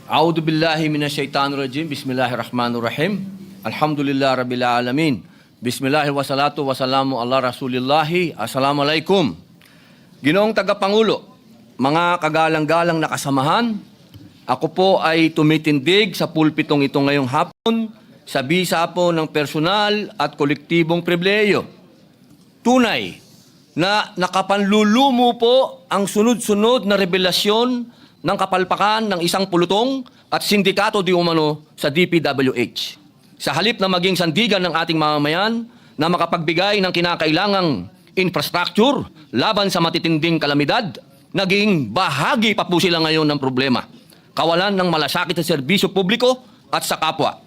A'udhu billahi minasyaitanirrajim. Bismillahirrahmanirrahim. Alhamdulillah rabbil alamin. Bismillah wassalatu wassalamu ala rasulillahi. Assalamualaikum. Ginoong Tagapangulo, mga kagalang-galang na kasamahan, ako po ay tumitindig sa pulpitong ito ngayong hapon sa bisa po ng personal at kolektibong pribileyo. Tunay na nakapanlulumo po ang sunod-sunod na revelasyon ng kapalpakan ng isang pulutong at sindikato di umano sa DPWH. Sa halip na maging sandigan ng ating mamamayan na makapagbigay ng kinakailangang infrastructure laban sa matitinding kalamidad, naging bahagi pa po sila ngayon ng problema. Kawalan ng malasakit sa serbisyo publiko at sa kapwa.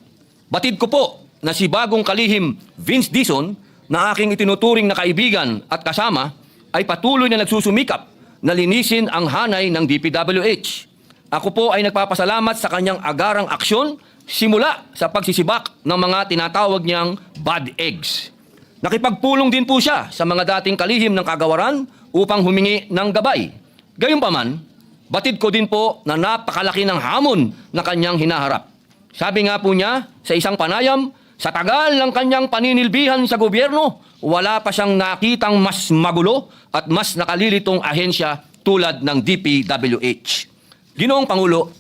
Batid ko po na si bagong kalihim Vince Dizon na aking itinuturing na kaibigan at kasama ay patuloy na nagsusumikap na linisin ang hanay ng DPWH. Ako po ay nagpapasalamat sa kanyang agarang aksyon simula sa pagsisibak ng mga tinatawag niyang bad eggs. Nakipagpulong din po siya sa mga dating kalihim ng kagawaran upang humingi ng gabay. Gayunpaman, batid ko din po na napakalaki ng hamon na kanyang hinaharap. Sabi nga po niya sa isang panayam, sa tagal ng kanyang paninilbihan sa gobyerno, wala pa siyang nakitang mas magulo at mas nakalilitong ahensya tulad ng DPWH. Ginoong Pangulo,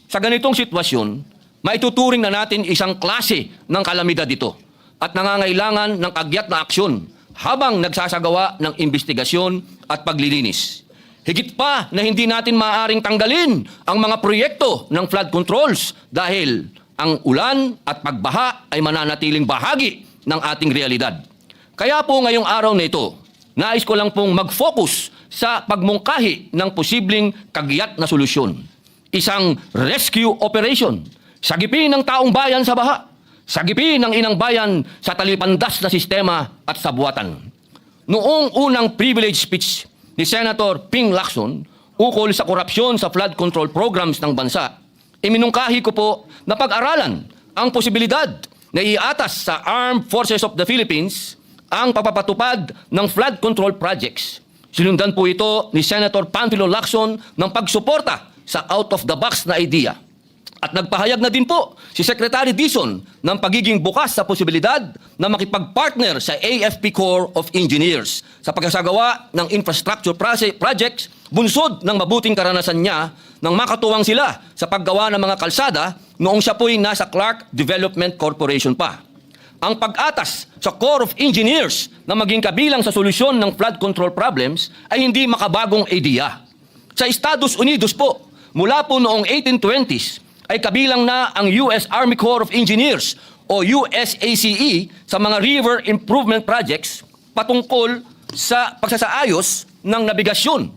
sa ganitong sitwasyon, maituturing na natin isang klase ng kalamidad ito at nangangailangan ng kagyat na aksyon habang nagsasagawa ng investigasyon at paglilinis. Higit pa na hindi natin maaaring tanggalin ang mga proyekto ng flood controls dahil ang ulan at pagbaha ay mananatiling bahagi ng ating realidad. Kaya po ngayong araw na ito, nais ko lang pong mag-focus sa pagmungkahi ng posibleng kagyat na solusyon. Isang rescue operation, sagipin ng taong bayan sa baha, sagipin ng inang bayan sa talipandas na sistema at sabuatan. Noong unang privilege speech ni Senator Ping Lacson ukol sa korupsyon sa flood control programs ng bansa, iminungkahi ko po na pag-aralan ang posibilidad na iatas sa Armed Forces of the Philippines ang papapatupad ng flood control projects. Sinundan po ito ni Senator Panfilo Lacson ng pagsuporta sa out-of-the-box na idea. At nagpahayag na din po si Secretary Dizon ng pagiging bukas sa posibilidad na makipag-partner sa AFP Corps of Engineers sa pagsasagawa ng infrastructure projects bunsod ng mabuting karanasan niya nang makatuwang sila sa paggawa ng mga kalsada noong siya po'y nasa Clark Development Corporation pa. Ang pag-atas sa Corps of Engineers na maging kabilang sa solusyon ng flood control problems ay hindi makabagong ideya. Sa Estados Unidos po, mula po noong 1820s, ay kabilang na ang US Army Corps of Engineers o USACE sa mga river improvement projects patungkol sa pagsasaayos ng nabigasyon.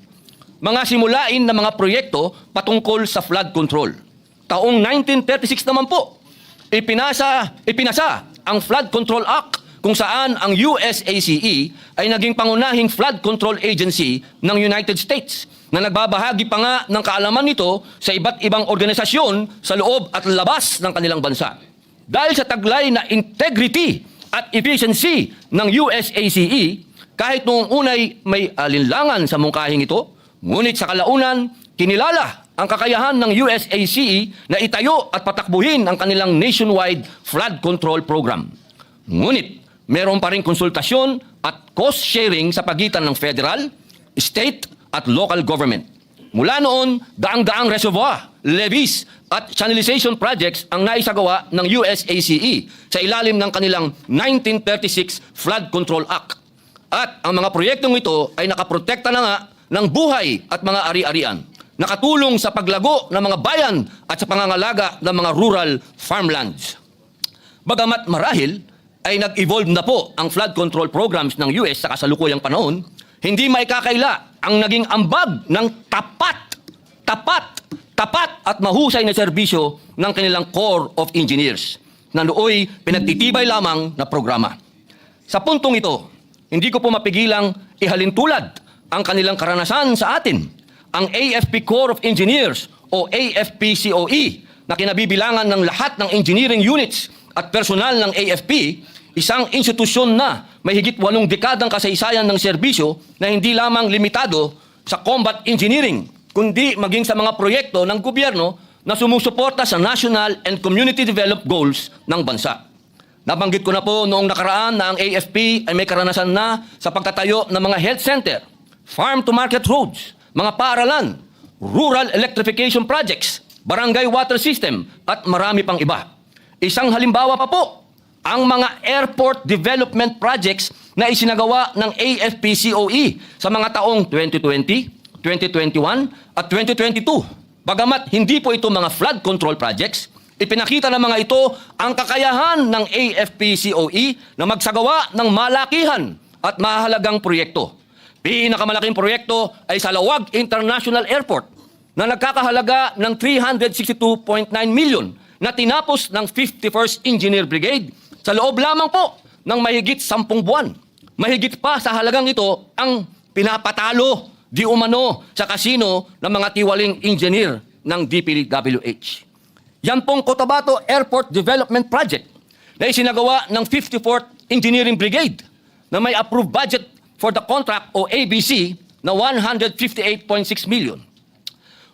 Mga simulain na mga proyekto patungkol sa flood control. Taong 1936 naman po, ipinasa ang Flood Control Act kung saan ang USACE ay naging pangunahing flood control agency ng United States na nagbabahagi pa nga ng kaalaman nito sa iba't ibang organisasyon sa loob at labas ng kanilang bansa. Dahil sa taglay na integrity at efficiency ng USACE, kahit noong unay may alinlangan sa mungkahing ito, ngunit sa kalaunan, kinilala ang kakayahan ng USACE na itayo at patakbuhin ang kanilang nationwide flood control program. Ngunit, meron pa rin konsultasyon at cost sharing sa pagitan ng federal, state at local government. Mula noon, daang-daang reservoir, levees at channelization projects ang naisagawa ng USACE sa ilalim ng kanilang 1936 Flood Control Act. At ang mga proyektong ito ay nakaprotekta na nga ng buhay at mga ari-arian, nakatulong sa paglago ng mga bayan at sa pangangalaga ng mga rural farmlands. Bagamat marahil ay nag-evolve na po ang flood control programs ng US sa kasalukuyang panahon, hindi maikakaila ang naging ambag ng tapat at mahusay na serbisyo ng kanilang Corps of Engineers na nooy pinagtitibay lamang na programa. Sa puntong ito, hindi ko po mapigilang ihalintulad ang kanilang karanasan sa atin, ang AFP Corps of Engineers o AFP-COE na kinabibilangan ng lahat ng engineering units at personal ng AFP, isang institusyon na may higit 8 dekadang kasaysayan ng serbisyo na hindi lamang limitado sa combat engineering, kundi maging sa mga proyekto ng gobyerno na sumusuporta sa national and community development goals ng bansa. Nabanggit ko na po noong nakaraan na ang AFP ay may karanasan na sa pagtatayo ng mga health center, farm-to-market roads, mga paaralan, rural electrification projects, barangay water system, at marami pang iba. Isang halimbawa pa po, ang mga airport development projects na isinagawa ng AFP-COE sa mga taong 2020, 2021, at 2022. Bagamat hindi po ito mga flood control projects, ipinakita ng mga ito ang kakayahan ng AFP-COE na magsagawa ng malakihan at mahalagang proyekto. Pinakamalaking proyekto ay sa Lawag International Airport na nagkakahalaga ng 362.9 million na tinapos ng 51st Engineer Brigade sa loob lamang po ng mahigit 10 buwan. Mahigit pa sa halagang ito ang pinapatalo di umano sa kasino ng mga tiwaling engineer ng DPWH. Yan pong Cotabato Airport Development Project na isinagawa ng 54th Engineering Brigade na may approved budget for the contract o ABC na 158.6 million.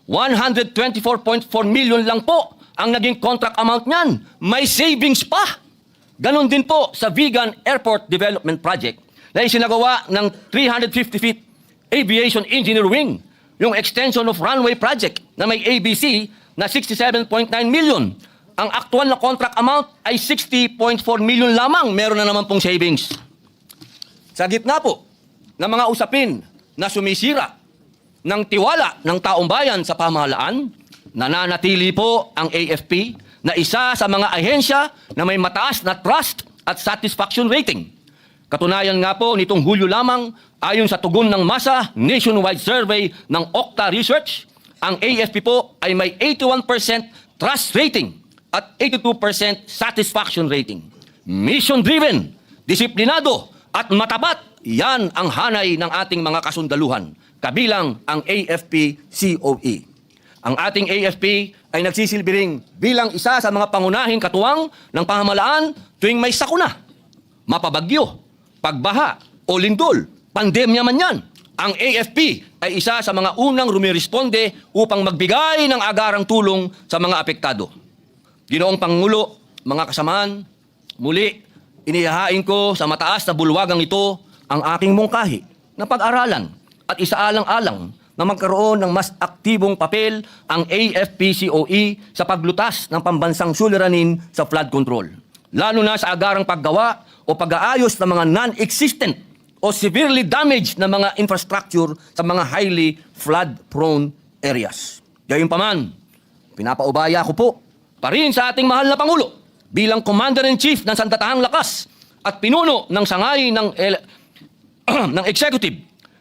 124.4 million lang po ang naging contract amount niyan. May savings pa. Ganon din po sa Vigan Airport Development Project na isinagawa ng 350 feet Aviation Engineer Wing, yung extension of runway project na may ABC na 67.9 million. Ang aktual na contract amount ay 60.4 million lamang. Meron na naman pong savings. Sa gitna po ng mga usapin na sumisira ng tiwala ng taong bayan sa pamahalaan, nananatili po ang AFP na isa sa mga ahensya na may mataas na trust at satisfaction rating. Katunayan nga po nitong Hulyo lamang, ayon sa tugon ng masa nationwide survey ng Okta Research, ang AFP po ay may 81% trust rating at 82% satisfaction rating. Mission-driven, disiplinado at matapat, yan ang hanay ng ating mga kasundaluhan, kabilang ang AFP-COE. Ang ating AFP ay nagsisilbi bilang isa sa mga pangunahing katuwang ng pamahalaan tuwing may sakuna, mapabagyo, pagbaha o lindol, pandemya man yan. Ang AFP ay isa sa mga unang rumiresponde upang magbigay ng agarang tulong sa mga apektado. Ginoong Pangulo, mga kasamahan, muli inihahain ko sa mataas na bulwagang ito ang aking mungkahi na pag-aralan at isaalang-alang na magkaroon ng mas aktibong papel ang AFP-COE sa paglutas ng pambansang suliranin sa flood control, lalo na sa agarang paggawa o pag-aayos ng mga non-existent o severely damaged na mga infrastructure sa mga highly flood-prone areas. Gayunpaman, pinapaubaya ko po pa rin sa ating mahal na Pangulo bilang Commander-in-Chief ng Sandatahang Lakas at pinuno ng sangay ng Executive,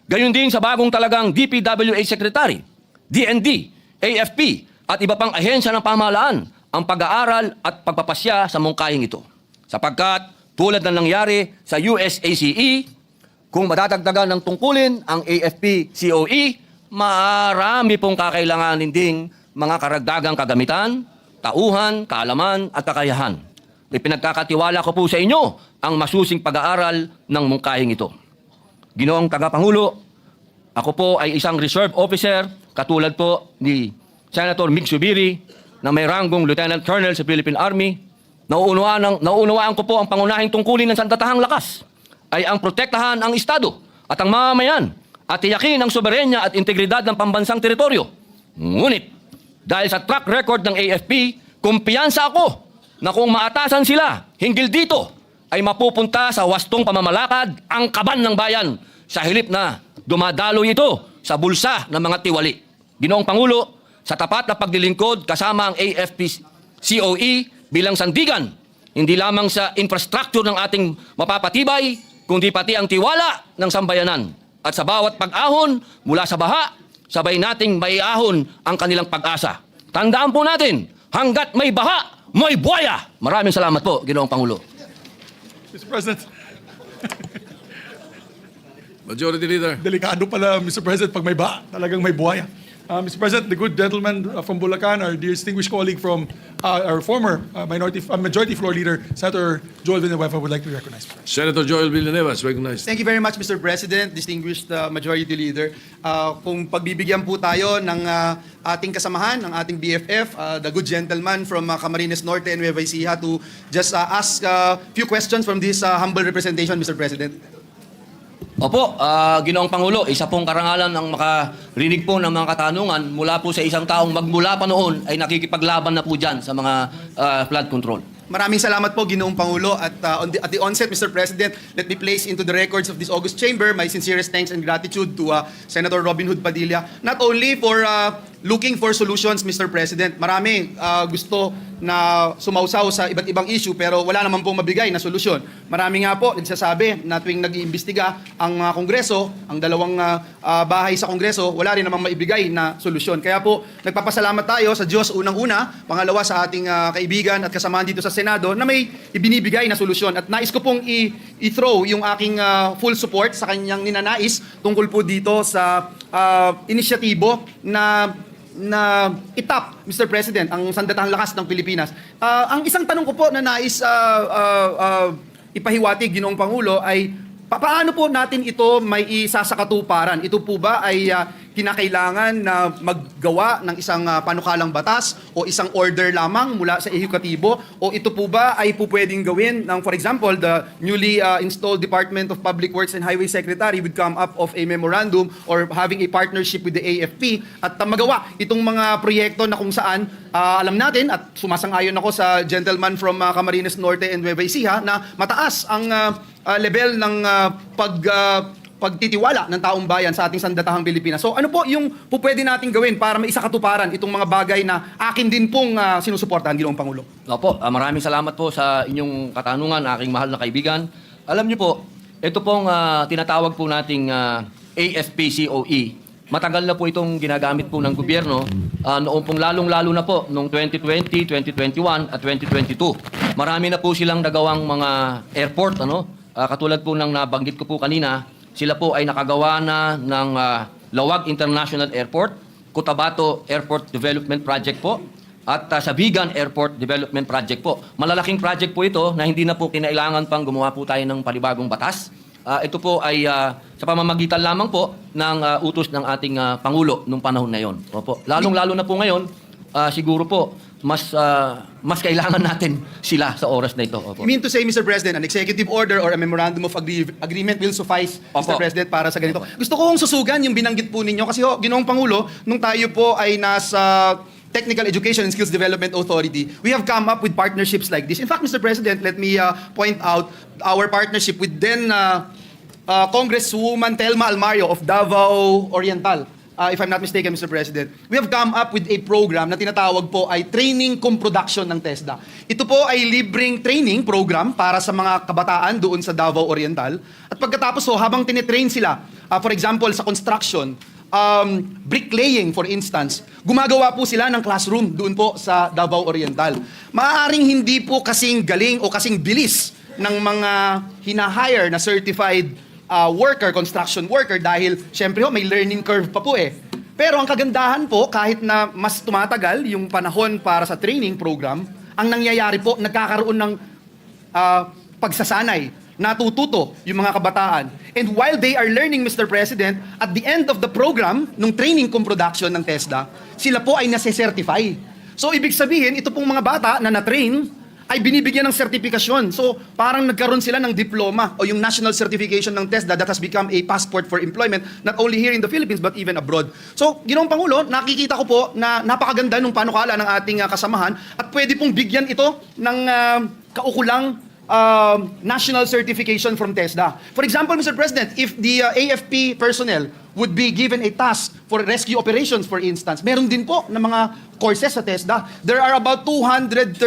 gayon din sa bagong talagang DPWH Secretary, DND, AFP at iba pang ahensya ng pamahalaan ang pag-aaral at pagpapasya sa mungkahing ito. Sapagkat tulad ng nangyari sa USACE, kung madadagdagan ng tungkulin ang AFP-COE, marami pong kakailanganin ding mga karagdagang kagamitan, tauhan, kaalaman at kakayahan. Ipinagkakatiwala ko po sa inyo ang masusing pag-aaral ng mungkahing ito. Ginoong Tagapangulo, ako po ay isang reserve officer katulad po ni Senator Mig Zubiri na may ranggong Lieutenant Colonel sa Philippine Army. Nauunawaan ko po ang pangunahing tungkulin ng Sandatahang Lakas ay ang protektahan ang Estado at ang mamamayan at tiyakin ang soberenya at integridad ng pambansang teritoryo. Ngunit, dahil sa track record ng AFP, kumpiyansa ako na kung maatasan sila hinggil dito, ay mapupunta sa wastong pamamalakad ang kaban ng bayan sa hilip na dumadaloy ito sa bulsa ng mga tiwali. Ginoong Pangulo, sa tapat na paglilingkod kasama ang AFP-COE bilang sandigan, hindi lamang sa infrastructure ng ating mapapatibay, kundi pati ang tiwala ng sambayanan. At sa bawat pag-ahon mula sa baha, sabay nating maiahon ang kanilang pag-asa. Tandaan po natin, hanggat may baha, may buhaya. Maraming salamat po, Ginoong Pangulo. Mr. President, Majority Leader. delikado pala, Mr. President, pag may baha, talagang may buhaya. Mr. President, the good gentleman from Bulacan, our dear distinguished colleague from our former majority floor leader, Senator Joel Villanueva, would like to be recognized. Senator Joel Villanueva is recognized. Thank you very much, Mr. President, distinguished Majority Leader. Kung pagbibigyan po tayo ng ating kasamahan, ng ating BFF, the good gentleman from Camarines Norte and Nueva Ecija to just ask a few questions from this humble representation, Mr. President. Opo, Ginoong Pangulo, isa pong karangalan ang makarinig po ng mga katanungan mula po sa isang taong magmula pa noon ay nakikipaglaban na po dyan sa mga flood control. Maraming salamat po, Ginoong Pangulo. At at the onset, Mr. President, let me place into the records of this august chamber my sincerest thanks and gratitude to Senator Robin Hood Padilla, not only for looking for solutions, Mr. President. Marami gusto na sumausaw sa iba't ibang issue pero wala naman pong mabigay na solusyon. Marami nga po nagsasabi na tuwing nag-iimbestiga ang Kongreso, ang dalawang bahay sa Kongreso, wala rin namang maibigay na solusyon. Kaya po, nagpapasalamat tayo sa Diyos unang-una, pangalawa sa ating kaibigan at kasamahan dito sa Senado na may ibinibigay na solusyon. At nais ko pong i-throw yung aking full support sa kanyang ninanais tungkol po dito sa inisyatibo na itap, Mr. President, ang sandatahang lakas ng Pilipinas. Ang isang tanong ko po na nais ipahiwatig, Ginoong Pangulo, ay paano po natin ito may isa sa katuparan? Ito po ba ay kinakailangan na maggawa ng isang panukalang batas o isang order lamang mula sa ehekutibo? O ito po ba ay po pwedeng gawin ng, for example, the newly installed Department of Public Works and Highway Secretary would come up of a memorandum or having a partnership with the AFP at magawa itong mga proyekto na kung saan alam natin at sumasang-ayon ako sa gentleman from Camarines Norte and Nueva Ecija na mataas ang level ng pagtitiwala ng taong bayan sa ating sandatahang Pilipinas. So ano po yung pwede nating gawin para maisakatuparan itong mga bagay na akin din pong sinusuportahan, Ginoong Pangulo? Opo, maraming salamat po sa inyong katanungan, aking mahal na kaibigan. Alam niyo po, ito pong tinatawag po nating AFP-COE. Matagal na po itong ginagamit po ng gobyerno, noong pong lalong-lalo na po, noong 2020, 2021 at 2022. Marami na po silang nagawang mga airport, katulad po ng nabanggit ko po kanina, sila po ay nakagawa na ng Lawag International Airport, Cotabato Airport Development Project po, at Sabigan Airport Development Project po. Malalaking project po ito na hindi na po kinailangan pang gumawa po tayo ng panibagong batas. Ito po ay sa pamamagitan lamang po ng utos ng ating Pangulo nung panahon na yon. Opo. Lalong-lalo na po ngayon, siguro po, mas kailangan natin sila sa oras na ito. Opo. You mean to say, Mr. President, an executive order or a memorandum of agreement will suffice, Mr. Opo. President, para sa ganito? Gusto ko kong susugan yung binanggit po ninyo kasi Ginoong Pangulo, nung tayo po ay nasa Technical Education and Skills Development Authority, we have come up with partnerships like this. In fact, Mr. President, let me point out our partnership with then Congresswoman Telma Almario of Davao Oriental. If I'm not mistaken, Mr. President, we have come up with a program na tinatawag po ay Training Cum Production ng TESDA. Ito po ay libreng training program para sa mga kabataan doon sa Davao Oriental. At pagkatapos habang tinitrain sila, for example, sa construction, bricklaying for instance, gumagawa po sila ng classroom doon po sa Davao Oriental. Maaaring hindi po kasing galing o kasing bilis ng mga hina-hire na certified construction worker dahil syempre may learning curve pa po eh. Pero ang kagandahan po, kahit na mas tumatagal yung panahon para sa training program, ang nangyayari po, nagkakaroon ng pagsasanay, natututo yung mga kabataan. And while they are learning, Mr. President, at the end of the program, nung training cum production ng TESDA, sila po ay nase-certify. So ibig sabihin, ito pong mga bata na na-train, ay binibigyan ng sertifikasyon. So, parang nagkaroon sila ng diploma o yung national certification ng TESDA that has become a passport for employment not only here in the Philippines but even abroad. So, Ginoong Pangulo, nakikita ko po na napakaganda ng panukala ng ating kasamahan at pwede pong bigyan ito ng kaukulang national certification from TESDA. For example, Mr. President, if the AFP personnel would be given a task for rescue operations, for instance, meron din po ng mga courses sa TESDA. There are about 235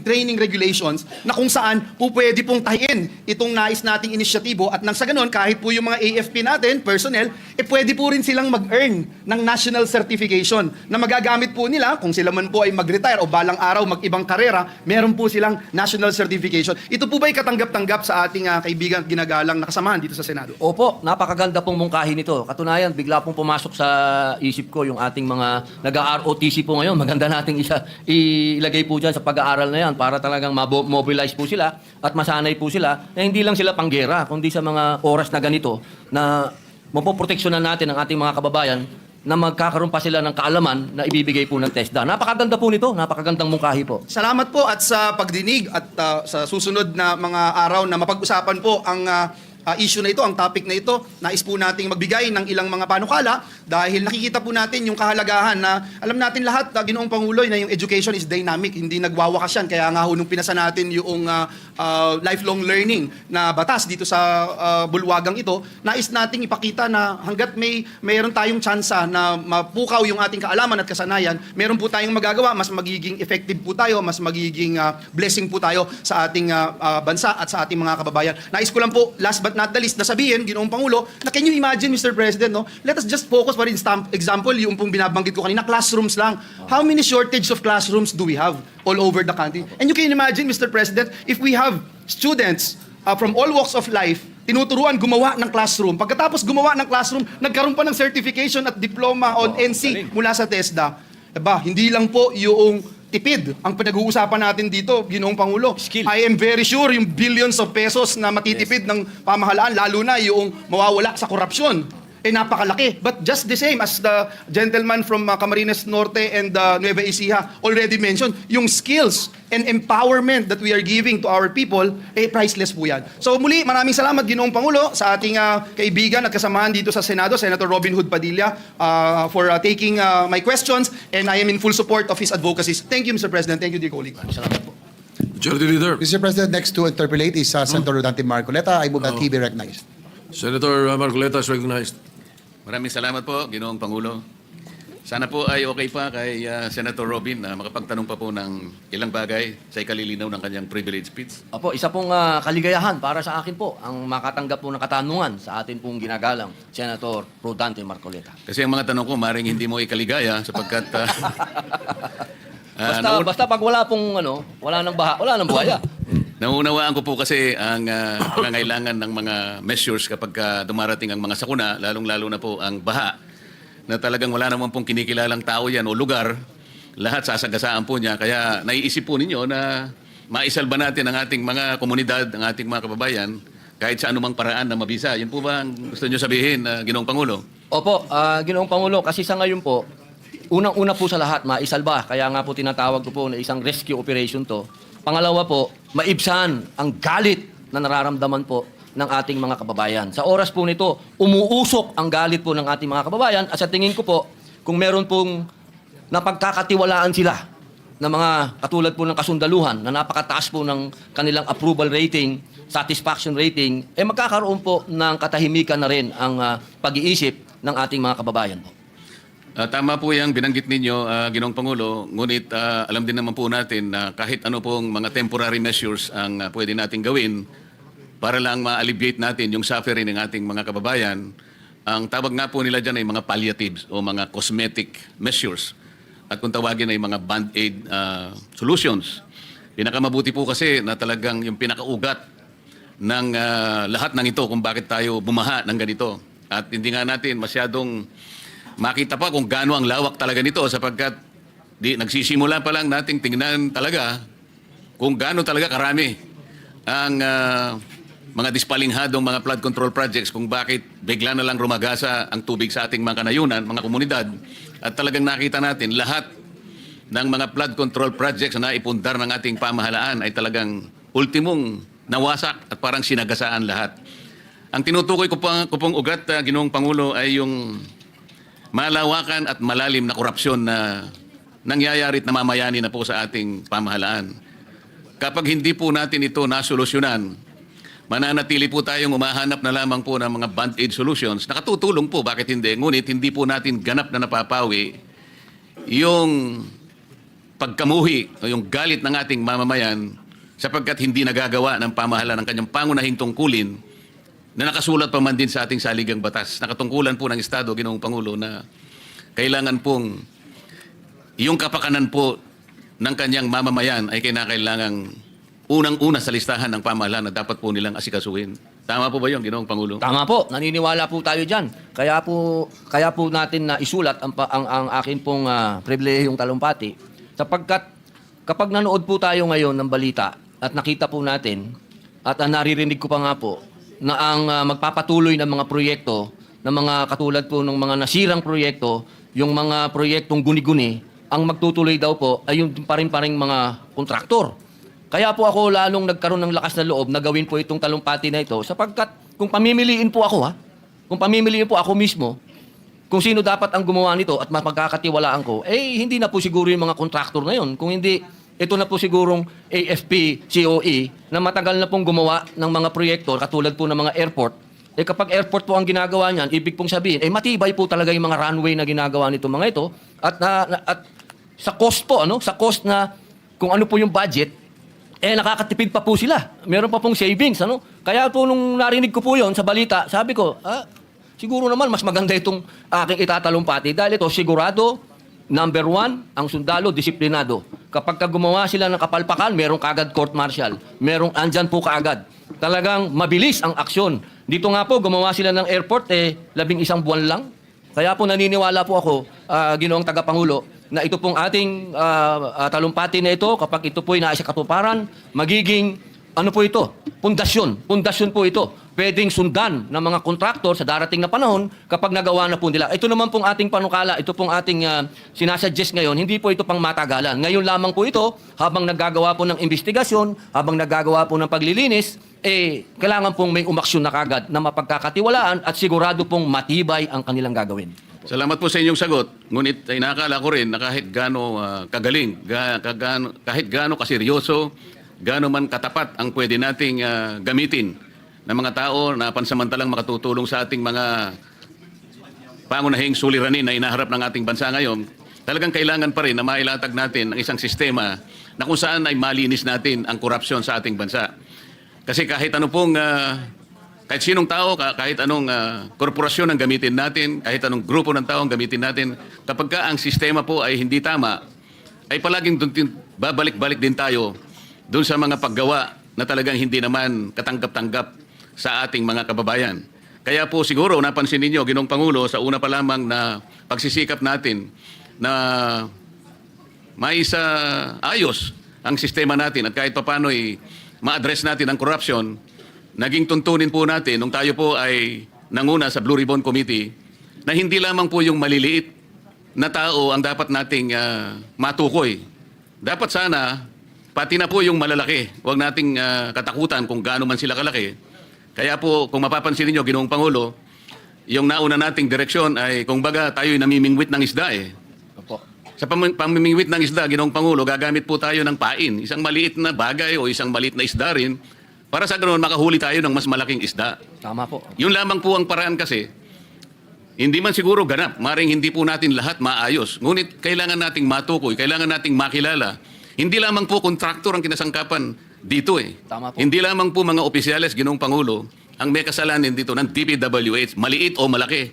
training regulations na kung saan po pwede pong tahiin itong nais nating inisyatibo at nang sa ganun, kahit po yung mga AFP natin, personnel, pwede po rin silang mag-earn ng national certification na magagamit po nila kung sila man po ay mag-retire o balang araw mag-ibang karera, meron po silang national certification. Ito po ba ay katanggap-tanggap sa ating kaibigan at ginagalang na kasamahan dito sa Senado? Opo, napakaganda pong mungkahi nito. Katunayan, bigla pong pong pumasok sa isip ko yung ating mga nag-ROTC po ngayon. Maganda nating ilagay po dyan sa pag-aaral na yan para talagang mobilize po sila at masanay po sila na hindi lang sila panggera, kundi sa mga oras na ganito na mapoproteksyonan natin ang ating mga kababayan na magkakaroon pa sila ng kaalaman na ibibigay po ng TESDA. Napakaganda po nito, napakagandang mungkahi po. Salamat po at sa pagdinig at sa susunod na mga araw na mapag-usapan po ang issue na ito, ang topic na ito. Nais po nating magbigay ng ilang mga panukala dahil nakikita po natin yung kahalagahan na alam natin lahat, Ginoong Pangulo, na yung education is dynamic, hindi nagwawakas yan. Kaya nga ho, nung pinasa natin yung lifelong learning na batas dito sa bulwagang ito, nais nating ipakita na hanggat mayroon tayong tsansa na mapukaw yung ating kaalaman at kasanayan, meron po tayong magagawa, mas magiging effective po tayo, mas magiging blessing po tayo sa ating bansa at sa ating mga kababayan. Nais ko lang po, last but not the least, na sabihin, Ginoong Pangulo, na can you imagine, Mr. President, no? Let us just focus, for example, yung pong binabanggit ko kanina, classrooms lang. How many shortage of classrooms do we have all over the country? And you can imagine, Mr. President, if we have students from all walks of life, tinuturuan gumawa ng classroom. Pagkatapos gumawa ng classroom, nagkaroon pa ng certification at diploma on NC mula sa TESDA. Diba, hindi lang po yung tipid ang pinag-uusapan natin dito, Ginoong Pangulo. Skill. I am very sure yung billions of pesos na matitipid ng pamahalaan, lalo na yung mawawala sa korupsyon, napakalaki. But just the same as the gentleman from Camarines Norte and Nueva Ecija already mentioned, yung skills and empowerment that we are giving to our people, priceless po yan. So muli, maraming salamat, Ginoong Pangulo, sa ating kaibigan at kasamahan dito sa Senado, Senator Robin Hood Padilla, for taking my questions, and I am in full support of his advocacies. Thank you, Mr. President. Thank you, dear colleague. Salamat po. Majority Leader. Mr. President, next to interpolate is Senator Rodante Marcoleta. I move that he be recognized. Senator Marcoleta is recognized. Maraming salamat po, Ginoong Pangulo. Sana po ay okay pa kay Senator Robin na makapagtanong pa po ng ilang bagay sa ikalilinaw ng kanyang privilege speech. Opo, isa pong kaligayahan para sa akin po ang makatanggap po ng katanungan sa atin pong ginagalang Senator Rodante Marcoleta. Kasi ang mga tanong ko, maring hindi mo ikaligaya sapagkat Basta pag wala pong wala nang buhaya. nauunawaan ko po kasi ang pangangailangan ng mga measures kapag dumarating ang mga sakuna, lalong-lalo na po ang baha, na talagang wala naman pong kinikilalang tao yan o lugar, lahat sasagasaan po niya. Kaya naiisip po ninyo na maisalba natin ang ating mga komunidad, ang ating mga kababayan, kahit sa anumang paraan na mabisa. Yun po ba ang gusto niyo sabihin, Ginoong Pangulo? Opo, Ginoong Pangulo, kasi sa ngayon po, unang-una po sa lahat, maisalba. Kaya nga po tinatawag ko po na isang rescue operation to. Pangalawa po, maibsan ang galit na nararamdaman po ng ating mga kababayan. Sa oras po nito, umuusok ang galit po ng ating mga kababayan at sa tingin ko po, kung meron pong napagkakatiwalaan sila na mga katulad po ng kasundaluhan na napakataas po ng kanilang approval rating, satisfaction rating, magkakaroon po ng katahimikan na rin ang pag-iisip ng ating mga kababayan po. Tama po yung binanggit ninyo, Ginoong Pangulo, ngunit alam din naman po natin na kahit ano pong mga temporary measures ang pwede natin gawin para lang ma-alleviate natin yung suffering ng ating mga kababayan, ang tawag nga po nila dyan ay mga palliatives o mga cosmetic measures. At kung tawagin ay mga band-aid solutions. Pinakamabuti po kasi na talagang yung pinakaugat ng lahat ng ito kung bakit tayo bumaha ng ganito. At hindi nga natin masyadong makita pa kung gaano ang lawak talaga nito sapagkat nagsisimula pa lang nating tingnan talaga kung gaano talaga karami ang mga dispalinghadong mga flood control projects, kung bakit bigla na lang rumagasa ang tubig sa ating mga kanayunan, mga komunidad. At talagang nakita natin lahat ng mga flood control projects na naipundar ng ating pamahalaan ay talagang ultimong nawasak at parang sinagasaan lahat. Ang tinutukoy ko pong ugat, Ginoong Pangulo, ay yung malawakan at malalim na korupsyon na nangyayari at namamayani na po sa ating pamahalaan. Kapag hindi po natin ito nasolusyonan, mananatili po tayong umahanap na lamang po ng mga band-aid solutions. Nakatutulong po, bakit hindi? Ngunit hindi po natin ganap na napapawi yung pagkamuhi o yung galit ng ating mamamayan sapagkat hindi nagagawa ng pamahalaan ng kanyang pangunahing tungkulin na nakasulat pa man din sa ating saligang batas. Nakatungkulan po ng Estado, Ginoong Pangulo, na kailangan pong yung kapakanan po ng kanyang mamamayan ay kinakailangang unang-una sa listahan ng pamahalaan na dapat po nilang asikasuhin. Tama po ba yun, Ginoong Pangulo? Tama po, naniniwala po tayo dyan. Kaya po natin na isulat ang akin pong pribilehiyong talumpati. Sapagkat kapag nanood po tayo ngayon ng balita at nakita po natin at naririnig ko pa nga po na ang magpapatuloy ng mga proyekto, ng mga katulad po ng mga nasirang proyekto, yung mga proyektong guni-guni, ang magtutuloy daw po ay yung paring mga kontraktor. Kaya po ako lalong nagkaroon ng lakas na loob na gawin po itong talumpati na ito sapagkat kung pamimiliin po ako kung pamimiliin po ako mismo, kung sino dapat ang gumawa nito at mapagkakatiwalaan ko, hindi na po siguro yung mga kontraktor na yun. Kung hindi, ito na po sigurong AFP, COE na matagal na pong gumawa ng mga proyekto katulad po ng mga airport. Kapag airport po ang ginagawa niyan, ibig pong sabihin, matibay po talaga yung mga runway na ginagawa nito mga ito at sa cost po, sa cost na kung ano po yung budget, nakakatipid pa po sila. Meron pa pong savings, Kaya po nung narinig ko po yon sa balita, sabi ko, siguro naman mas maganda itong aking itatalumpati dahil ito sigurado, number one, ang sundalo, disiplinado. Kapag gumawa sila ng kapalpakan, merong kaagad court martial. Merong andyan po kaagad. Talagang mabilis ang aksyon. Dito nga po, gumawa sila ng airport, 11 buwan lang. Kaya po naniniwala po ako, Ginoong Tagapangulo, na ito pong ating talumpati na ito, kapag ito po'y nasa katuparan, magiging, pundasyon. Pundasyon po ito. Pwedeng sundan ng mga kontraktor sa darating na panahon kapag nagawa na po nila. Ito naman pong ating panukala, ito pong ating sinasuggest ngayon, hindi po ito pang matagalan. Ngayon lamang po ito, habang naggagawa po ng investigasyon, habang naggagawa po ng paglilinis, kailangan pong may umaksyon na kagad na mapagkakatiwalaan at sigurado pong matibay ang kanilang gagawin. Salamat po sa inyong sagot. Ngunit ay nakakala ko rin na kahit gaano kagaling, kahit gaano kaseryoso, gaano man katapat ang pwede nating gamitin ng mga tao na pansamantalang makatutulong sa ating mga pangunahing suliranin na inaharap ng ating bansa ngayon, talagang kailangan pa rin na mailatag natin ang isang sistema na kung saan ay malinis natin ang korupsyon sa ating bansa. Kasi kahit ano pong kahit sinong tao, kahit anong korporasyon ang gamitin natin, kahit anong grupo ng tao ang gamitin natin, kapag ka ang sistema po ay hindi tama, ay palaging babalik-balik din tayo doon sa mga paggawa na talagang hindi naman katanggap-tanggap sa ating mga kababayan. Kaya po siguro napansin ninyo, Ginoong Pangulo, sa una pa lamang na pagsisikap natin na maisa ayos ang sistema natin at kahit papano'y ma-address natin ang corruption, naging tuntunin po natin nung tayo po ay nanguna sa Blue Ribbon Committee na hindi lamang po yung maliliit na tao ang dapat nating matukoy. Dapat sana, pati na po yung malalaki. Huwag nating katakutan kung gaano man sila kalaki. Kaya po, kung mapapansin niyo, Ginoong Pangulo, yung nauna nating direksyon ay, kung baga, tayo'y namimingwit ng isda Opo. Sa pamimingwit ng isda, Ginoong Pangulo, gagamit po tayo ng pain. Isang maliit na bagay o isang maliit na isda rin para sa ganoon makahuli tayo ng mas malaking isda. Tama po. Yun lamang po ang paraan kasi. Hindi man siguro ganap, maring hindi po natin lahat maayos. Ngunit kailangan nating matukoy, kailangan nating makilala. Hindi lamang po kontraktor ang kinasangkapan dito Tama po. Hindi lamang po mga opisyales, Ginoong Pangulo, ang may kasalanan dito ng DPWH, maliit o malaki.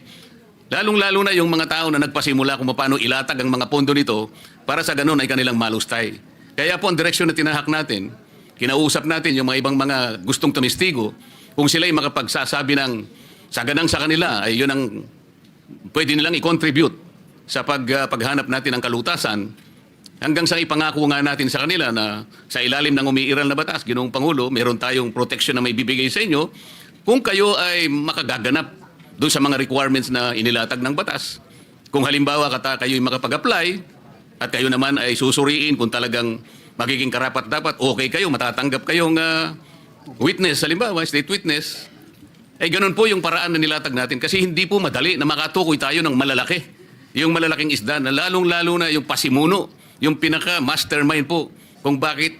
Lalong-lalo na yung mga tao na nagpasimula kung paano ilatag ang mga pondo nito para sa ganoon ay kanilang malustay. Kaya po ang direksyon na tinahak natin, kinausap natin yung mga ibang mga gustong tumistigo, kung sila'y makapagsasabi ng saganang sa kanila, ay yun ang pwede nilang i-contribute sa paghanap natin ng kalutasan, hanggang sa ipangako nga natin sa kanila na sa ilalim ng umiiral na batas, Ginoong Pangulo, meron tayong protection na may bibigay sa inyo kung kayo ay makagaganap doon sa mga requirements na inilatag ng batas. Kung halimbawa kayo'y makapag-apply at kayo naman ay susuriin kung talagang magiging karapat-dapat, okay kayo, matatanggap kayong witness, halimbawa, state witness, ganun po yung paraan na nilatag natin kasi hindi po madali na makatukoy tayo ng malalaki. Yung malalaking isda na lalong-lalo na yung pasimuno, yung pinaka-mastermind po kung bakit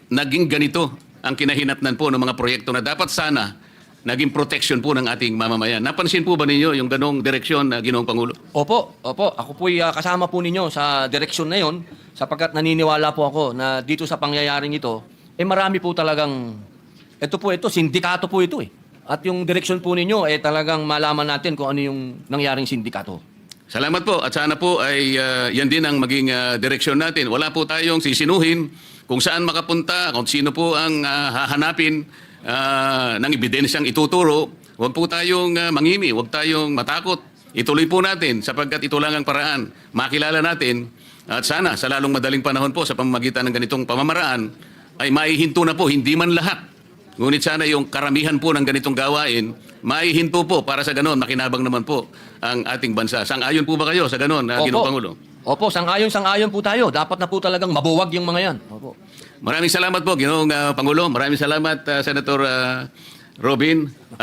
naging ganito ang kinahinatnan po ng mga proyekto na dapat sana naging protection po ng ating mamamayan. Napansin po ba ninyo yung ganong direksyon na Ginoong Pangulo? Opo. Ako po'y kasama po ninyo sa direksyon na yon sapagkat naniniwala po ako na dito sa pangyayaring ito, marami po talagang, ito, sindikato po ito At yung direksyon po ninyo, talagang malaman natin kung ano yung nangyaring sindikato. Salamat po at sana po ay yan din ang maging direksyon natin. Wala po tayong sisinuhin kung saan makapunta, kung sino po ang hahanapin ng ebidensyang ituturo, huwag po tayong mangimi, huwag tayong matakot. Ituloy po natin sapagkat ito lang ang paraan. Makilala natin at sana sa lalong madaling panahon po sa pamamagitan ng ganitong pamamaraan ay maihinto na po, hindi man lahat. Ngunit sana yung karamihan po ng ganitong gawain, maihinto po para sa ganon, makinabang naman po ang ating bansa. Sang-ayon po ba kayo sa ganon, Ginoong Pangulo? Opo, sang-ayon po tayo. Dapat na po talagang mabuwag yung mga yan. Opo. Maraming salamat po, Ginoong Pangulo. Maraming salamat, Senator Robin. At